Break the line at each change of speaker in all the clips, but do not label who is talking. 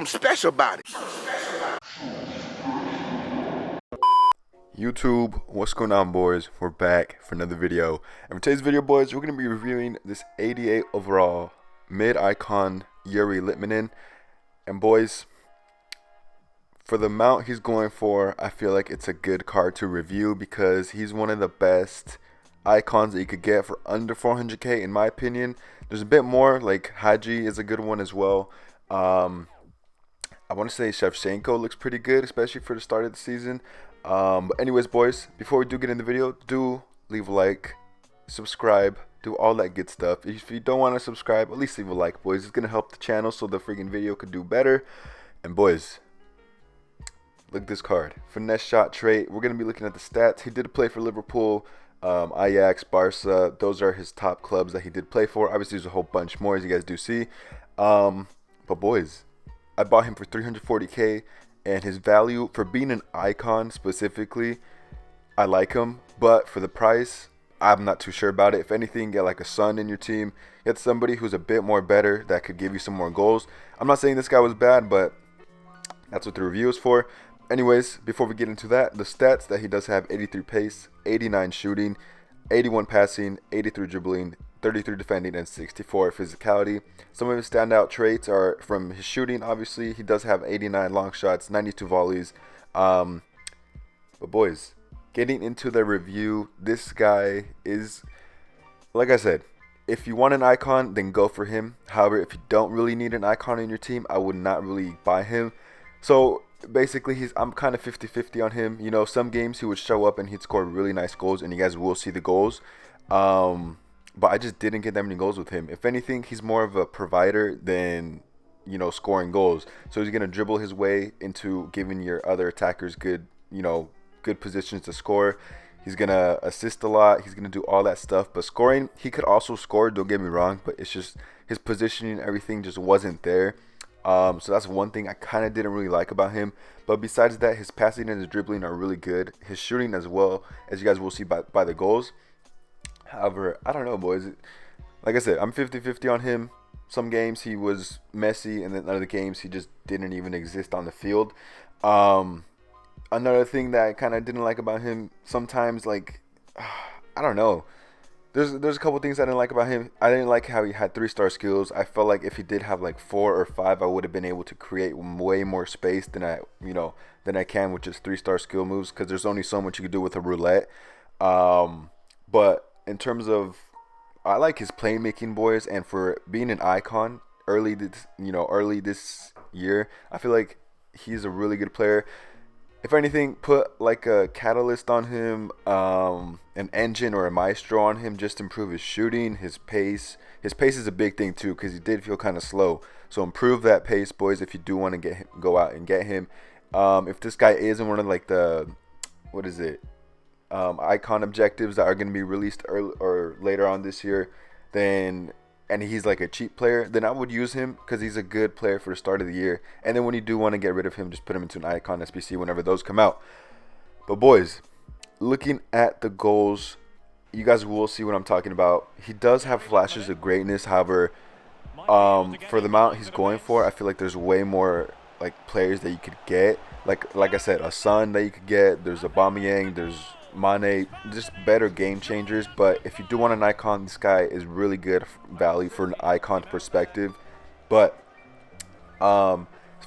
something special about it.
YouTube, what's going on, boys? We're back for another video, and for today's video, boys, we're going to be reviewing this 88 overall mid-icon Jari Litmanen. And boys, for the amount he's going for, I feel like it's a good card to review because he's one of the best icons that you could get for under 400k in my opinion. There's a bit more, like Haji is a good one as well. I want to say Shevchenko looks pretty good, especially for the start of the season. But anyways, boys, before we do get in the video, do leave a like, subscribe, do all that good stuff. If you don't want to subscribe, at least leave a like, boys. It's gonna help the channel so the freaking video could do better. And boys, look at this card, finesse shot trait. We're gonna be looking at the stats. He did play for Liverpool, Ajax, Barca. Those are his top clubs that he did play for. Obviously there's a whole bunch more, as you guys do see. But boys, I bought him for 340k, and his value for being an icon specifically, I like him, but for the price, I'm not too sure about it. If anything, get like a Son in your team, get somebody who's a bit more better that could give you some more goals. I'm not saying this guy was bad, but that's what the review is for. Anyways, before we get into that, the stats that he does have: 83 pace, 89 shooting, 81 passing, 83 dribbling, 33 defending, and 64 physicality. Some of his standout traits are from his shooting. Obviously, he does have 89 long shots, 92 volleys. But boys, getting into the review, this guy is, like I said, if you want an icon, then go for him. However, if you don't really need an icon in your team, I would not really buy him. So basically, I'm kind of 50-50 on him. You know, some games he would show up and he'd score really nice goals, and you guys will see the goals. But I just didn't get that many goals with him. If anything, he's more of a provider than, you know, scoring goals. So he's going to dribble his way into giving your other attackers good, you know, good positions to score. He's going to assist a lot. He's going to do all that stuff. But scoring, he could also score, don't get me wrong, but it's just his positioning and everything just wasn't there. So that's one thing I kind of didn't really like about him. But besides that, his passing and his dribbling are really good. His shooting as well, as you guys will see by the goals. However, I don't know, boys. Like I said, I'm 50-50 on him. Some games he was messy, and then other games he just didn't even exist on the field. Another thing that I kind of didn't like about him, sometimes, like, I don't know. There's a couple things I didn't like about him. I didn't like how he had 3-star skills. I felt like if he did have like 4 or 5, I would have been able to create way more space than I can with just 3-star skill moves, because there's only so much you can do with a roulette. But in terms of, I like his playmaking, boys, and for being an icon early this year, I feel like he's a really good player. If anything, put like a catalyst on him, an engine or a maestro on him, just to improve his shooting, his pace. His pace is a big thing too, because he did feel kind of slow. So improve that pace, boys, if you do want to go out and get him. If this guy isn't one of like the, what is it? Icon objectives that are going to be released early or later on this year, and he's like a cheap player, then I would use him because he's a good player for the start of the year. And then when you do want to get rid of him, just put him into an icon SBC whenever those come out. But boys, looking at the goals, you guys will see what I'm talking about. He does have flashes of greatness. However, for the amount he's going for, I feel like there's way more like players that you could get. Like I said, a Son that you could get. There's Aubameyang. There's Mane, just better game changers. But if you do want an icon, this guy is really good value for an icon perspective. But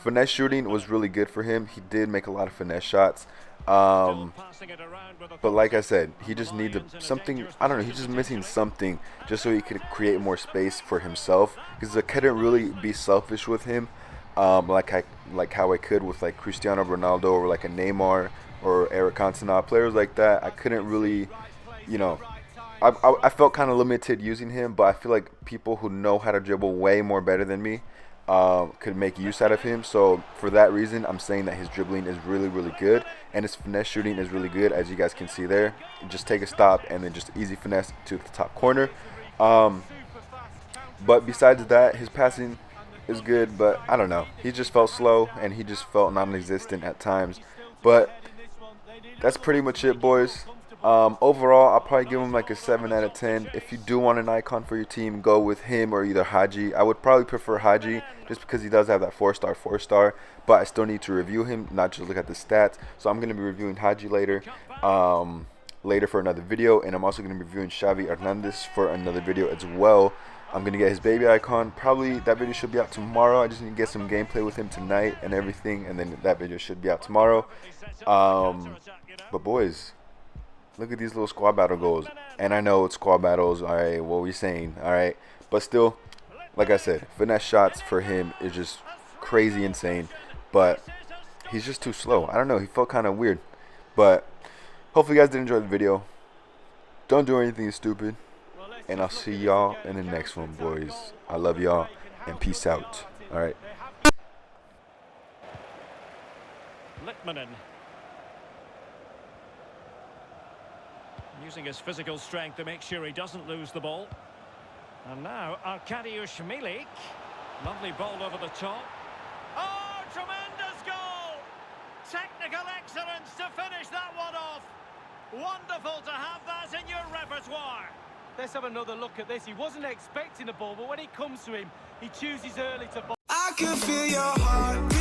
finesse shooting was really good for him. He did make a lot of finesse shots. But like I said, he just needs something. I don't know. He's just missing something just so he could create more space for himself. Because I couldn't really be selfish with him, like how I could with like Cristiano Ronaldo or like a Neymar or Eric Cantona, players like that. I couldn't really, you know, I felt kind of limited using him, but I feel like people who know how to dribble way more better than me could make use out of him. So for that reason, I'm saying that his dribbling is really, really good, and his finesse shooting is really good, as you guys can see there. Just take a stop and then just easy finesse to the top corner. But besides that, his passing is good, but I don't know. He just felt slow, and he just felt non-existent at times. But that's pretty much it, boys. Overall, I'll probably give him like a 7 out of 10. If you do want an icon for your team, go with him or either Haji. I would probably prefer Haji just because he does have that 4-star, but I still need to review him, not just look at the stats. So I'm going to be reviewing Haji later. Later for another video, and I'm also going to be reviewing Xavi Hernandez for another video as well. I'm going to get his baby icon. Probably that video should be out tomorrow. I just need to get some gameplay with him tonight and everything, and then that video should be out tomorrow. But boys, look at these little squad battle goals. And I know it's squad battles, alright, what we saying, alright. But still, like I said, finesse shots for him is just crazy insane. But he's just too slow. I don't know, he felt kind of weird. But hopefully you guys did enjoy the video. Don't do anything stupid. And I'll see y'all in the next one, boys. I love y'all, and peace out. Alright.
Litmanen. Using his physical strength to make sure he doesn't lose the ball. And now Arkadiusz Milik. Lovely ball over the top. Oh, tremendous goal! Technical excellence to finish that one off. Wonderful to have that in your repertoire.
Let's have another look at this. He wasn't expecting the ball, but when it comes to him, he chooses early to ball.
I can feel your heart